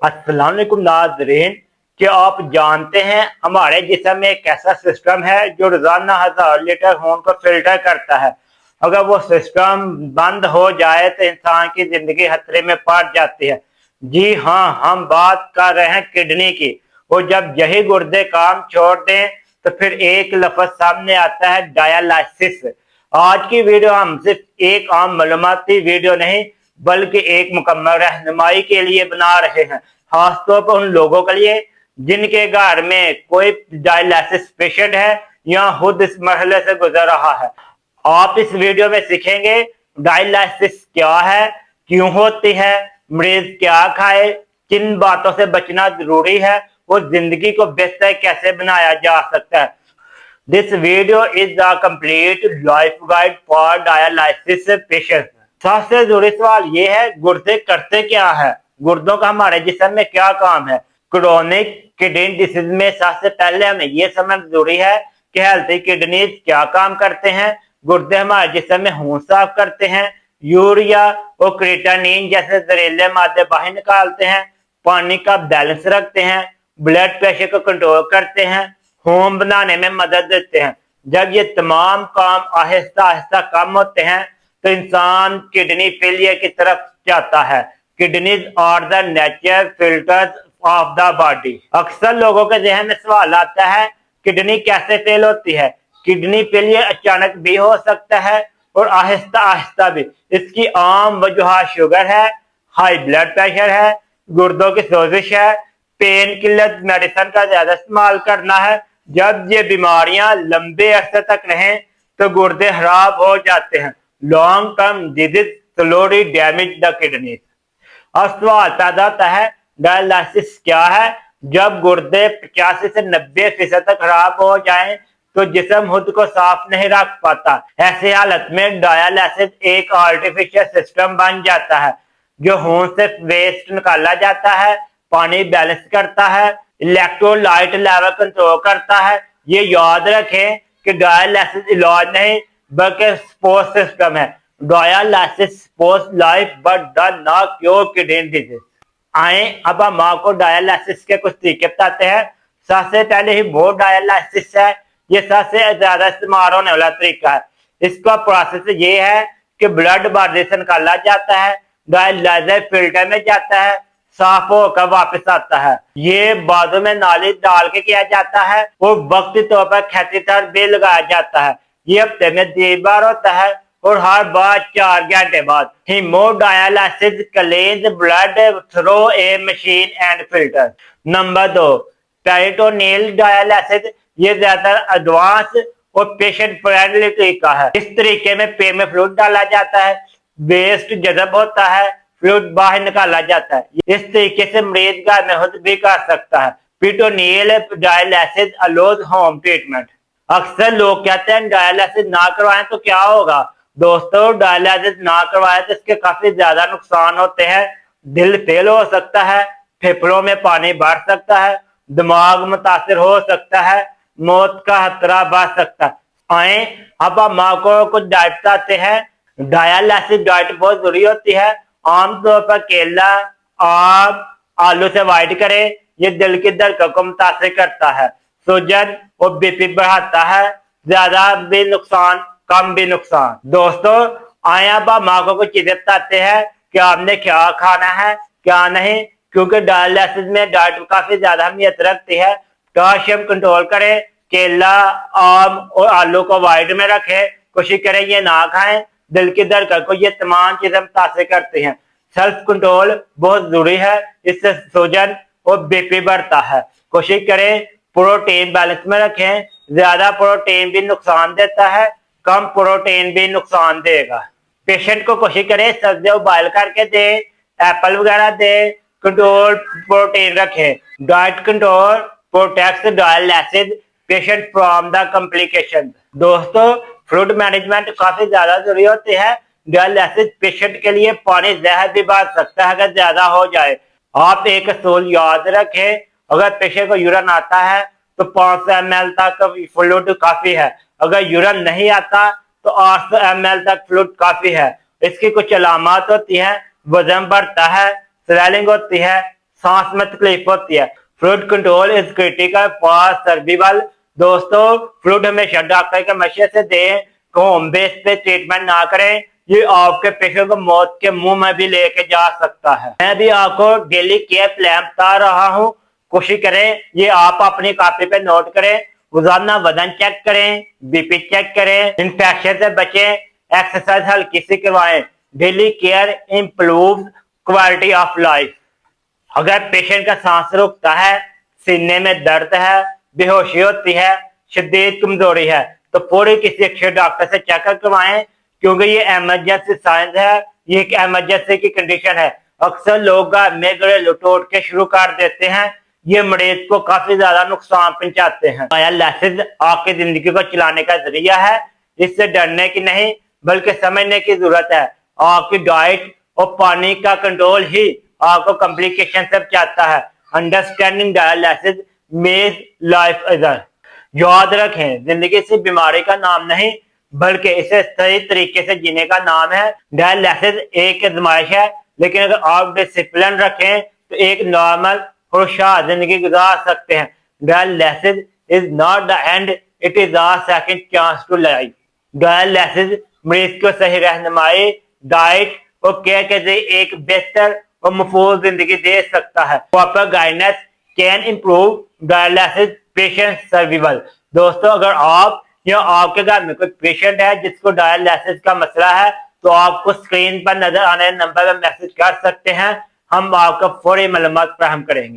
अस्सलाम वालेकुम नाज़रीन, क्या आप जानते हैं हमारे जिस्म में एक ऐसा सिस्टम है जो रोजाना 1000 लीटर खून को फिल्टर करता है। अगर वो सिस्टम बंद हो जाए तो इंसान की जिंदगी खतरे में पड़ जाती है। जी हाँ, हम बात कर रहे हैं किडनी की। और जब यही गुर्दे काम छोड़ दें तो फिर एक लफ्ज सामने आता है, डायलिसिस। आज की वीडियो हम सिर्फ एक आम मालूमाती वीडियो नहीं बल्कि एक मुकम्मल रहनुमाई के लिए बना रहे हैं, खासतौर पर उन लोगों के लिए जिनके घर में कोई डायलिसिस पेशेंट है या खुद इस मरहले से गुजर रहा है। आप इस वीडियो में सीखेंगे डायलिसिस क्या है, क्यों होती है, मरीज क्या खाए, किन बातों से बचना जरूरी है और जिंदगी को बेहतर कैसे बनाया जा सकता है। This video is the complete life guide for dialysis patients। सबसे जरूरी सवाल ये है, गुर्दे करते क्या है, गुर्दों का हमारे जिस्म में क्या काम है। क्रोनिक किडनी डिसीज में सबसे पहले हमें यह समझना जरूरी है कि हेल्थी किडनीज क्या काम करते हैं। गुर्दे हमारे जिस्म में खून साफ करते हैं, यूरिया और क्रिएटिनिन जैसे जहरीले मादे बाहर निकालते हैं, पानी का बैलेंस रखते हैं, ब्लड प्रेशर को कंट्रोल करते हैं, खून बनाने में मदद देते हैं। जब ये तमाम काम आहिस्ता आहिस्ता कम होते हैं तो इंसान किडनी फेलियर की तरफ जाता है। Kidneys are the natural filters of the body. अक्सर लोगों के जहन में सवाल आता है, किडनी कैसे फेल होती है। किडनी फेलियर अचानक भी हो सकता है और आहिस्ता आहिस्ता भी। इसकी आम वजह शुगर है, हाई ब्लड प्रेशर है, गुर्दों की सोजिश है, पेन किलर मेडिसिन का ज्यादा इस्तेमाल करना है। जब ये बीमारियां लंबे अरसे तक रहें तो गुर्दे खराब हो जाते हैं। Long term disease slowly damage the kidney. अब सवाल पैदा होता है, डायलिसिस क्या है। जब गुर्दे 85 से 90% तक खराब हो जाएं तो जिस्म खुद को साफ नहीं रख पाता। ऐसी हालत में डायलिसिस एक आर्टिफिशियल सिस्टम बन जाता है जो खून से वेस्ट निकाला जाता है, पानी बैलेंस करता है, इलेक्ट्रोलाइट लेवल कंट्रोल करता है। ये याद रखें कि डायलिसिस इलाज नहीं बल्कि सपोर्ट सिस्टम है। Dialysis supports life but does not cure kidney disease. आए अब हम आपको डायलिसिस के कुछ तरीके बताते हैं। सबसे पहले ही वो डायलिसिस है, ये सबसे ज्यादा इस्तेमाल होने वाला तरीका है। इसका प्रोसेस ये है कि ब्लड बॉडी से निकाला जाता है, डायलिसिस फिल्टर में जाता है, साफ होकर वापस आता है। ये बाजू में नाली डाल के किया जाता है और वक्ती तौर पर कैथेटर भी लगाया जाता है। ये हफ्ते में 3 बार होता है और हर बार 4 घंटे बाद। Haemodialysis cleans blood through a machine and filter. Number 2, peritoneal dialysis. ये ज्यादा एडवांस और पेशेंट फ्रेंडली तरीका है। इस तरीके में पेट में फ्लूइड डाला जाता है, वेस्ट जज़ब होता है, फ्लूइड बाहर निकाला जाता है। इस तरीके से मरीज घर में खुद भी कर सकता है। Peritoneal dialysis allows home treatment. अक्सर लोग कहते हैं डायलिसिस ना करवाएं तो क्या होगा। दोस्तों, डायलिसिस ना करवाएं तो इसके काफी ज्यादा नुकसान होते हैं। दिल फेल हो सकता है, फेफड़ों में पानी बढ़ सकता है, दिमाग मुतासिर हो सकता है, मौत का खतरा बढ़ सकता है। आए अब हम आपको कुछ डाइट बताते हैं। डायलिसिस डाइट बहुत जरूरी होती है। आमतौर पर केला, आम, आलू से अवॉइड करें। ये दिल की धड़कन को मुतासिर करता है, सूजन और बीपी बढ़ाता है। ज्यादा भी नुकसान, कम भी नुकसान। दोस्तों, आए अब हम आपको कुछ चीजें बताते हैं कि आपने क्या खाना है क्या नहीं, क्योंकि डायलिसिस में डाइट काफी ज्यादा अहमियत रखती है। कैल्शियम कंट्रोल करें, केला, आम और आलू को अवॉइड में रखें, कोशिश करें ये ना खाएं। दिल की धड़कन को ये तमाम चीजें मुतासिर करती हैं। सेल्फ कंट्रोल बहुत जरूरी है, इससे सूजन और बीपी बढ़ता है। कोशिश करें प्रोटीन बैलेंस में रखें। ज्यादा प्रोटीन भी नुकसान देता है, कम प्रोटीन भी नुकसान देगा। पेशेंट को कोशिश करें सब्जियां बॉयल करके दें, एप्पल वगैरह दें, कंट्रोल प्रोटीन रखें। Diet control protects dialysis patient from the complication. दोस्तों, फ्लूइड मैनेजमेंट काफी ज्यादा जरूरी होती है। डायलिसिस पेशेंट के लिए पानी जहर भी बढ़ सकता है अगर ज्यादा हो जाए। आप एक असूल याद रखें, अगर पेशेंट को यूरिन आता है तो 500 ml तक फ्लूइड काफी है। अगर यूरिन नहीं आता तो 800 ml तक फ्लूइड काफी है। इसकी कुछ अलामत होती है, वजन बढ़ता है, स्वेलिंग होती है, सांस में तकलीफ होती है। Fluid control is critical for survival. दोस्तों, फ्लूइड हमेशा डॉक्टर के मशवरे से दें, होम बेस पे ट्रीटमेंट ना करें, ये आपके पेशेंट को मौत के मुंह में भी लेके जा सकता है। मैं भी आपको डेली केयर प्लान बता रहा हूँ, कोशिश करें ये आप अपनी कॉपी पे नोट करें। रोजाना वजन चेक करें, बीपी चेक करें, इन्फेक्शन से बचें, एक्सरसाइज हल्की सी करवाएं। Daily care improve quality of life. अगर पेशेंट का सांस रुकता है, सीने में दर्द है, बेहोशी होती है, शदीद कमजोरी है, तो पूरी किसी अच्छे डॉक्टर से चेकअप करवाएं, क्योंकि ये इमरजेंसी साइंस है, ये एक इमरजेंसी की कंडीशन है। अक्सर लोग घर में घरेलू टोटके शुरू कर देते हैं, ये मरीज को काफी ज्यादा नुकसान पहुंचाते हैं। डायलिसिस आपकी जिंदगी को चलाने का जरिया है, इससे डरने की नहीं बल्कि समझने की जरूरत है। आपकी डाइट और पानी का कंट्रोल ही आपको कॉम्प्लिकेशन से बचाता है। Understanding dialysis makes life easier. याद रखें, जिंदगी सिर्फ बीमारी का नाम नहीं बल्कि इसे सही तरीके से जीने का नाम है। डायलिसिस एक आजमाइश है, लेकिन अगर आप डिसिप्लिन रखें तो एक नॉर्मल खुशहाल जिंदगी गुजार सकते हैं। Dialysis is not the end, it is a second chance to life. Dialysis मरीज को सही रहनुमाई, डाइट और केयर के जरिए एक बेहतर और महफूज जिंदगी दे सकता है। Proper guidance can improve dialysis patient survival. दोस्तों, अगर आप या आपके घर में कोई पेशेंट है जिसको डायलिसिस का मसला है, तो आपको स्क्रीन पर नजर आने नंबर पर मैसेज कर सकते हैं, हम आपको फौरी मालूमात फराहम करेंगे।